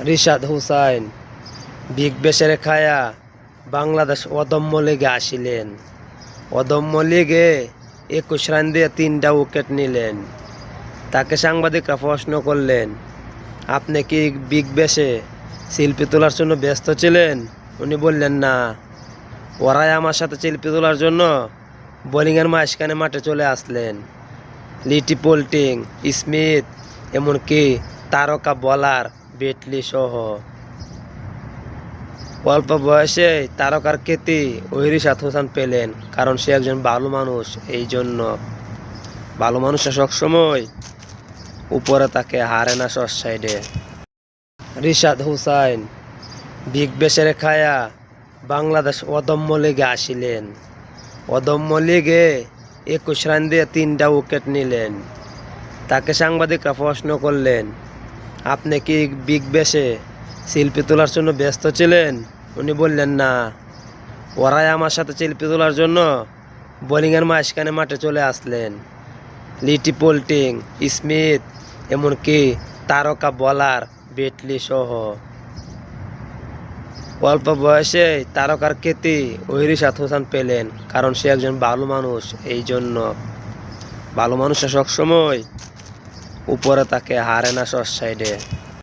Rishad Hussain big ব্যাশের খায়া বাংলাদেশ অদম্য লিগে আসিলেন। অদম্য লিগে 21 রান দিয়ে 3টা উইকেট নিলেন। তাকে সাংবাদিকরা প্রশ্ন করলেন, আপনি কি বিগ ব্যাশে শিল্পী তোলার জন্য ব্যস্ত ছিলেন? উনি বললেন, না, ওরাই আমার সাথে শিল্পী তোলার জন্য বোলিংয়ের মাঝখানে মাঠে চলে আসলেন। লিটি পোল্টিং, স্মিথ, এমনকি তারকা বলার বেটলি সহ অল্প বয়সে তারকার খ্যাতি ওই রিশাদ হোসেন পেলেন, কারণ সে একজন ভালো মানুষ। এই জন্য ভালো মানুষরা সবসময় উপরে তাকে হারে না সস সাইডে। রিশাদ হুসাইন বিগ ব্যাশের খায়া বাংলাদেশ অদম্য লিগে আসিলেন। অদম্য লিগে 21 রান দিয়ে 3টা উইকেট নিলেন। তাকে সাংবাদিকরা প্রশ্ন করলেন, আপনি কি বিগ ব্যাশে শিল্পী তোলার জন্য ব্যস্ত ছিলেন? উনি বললেন, না, ওরাই আমার সাথে শিল্পী তোলার জন্য বোলিংয়ের মাঝখানে মাঠে চলে আসলেন। লিটি পোল্টিং, স্মিথ, এমনকি তারকা বলার বেটলি সহ অল্প বয়সে তারকার খ্যাতি ওই রিশাদ হোসেন পেলেন, কারণ সে একজন ভালো মানুষ। এই জন্য ভালো মানুষরা সবসময় উপরে তাকে হারে না সস সাইডে।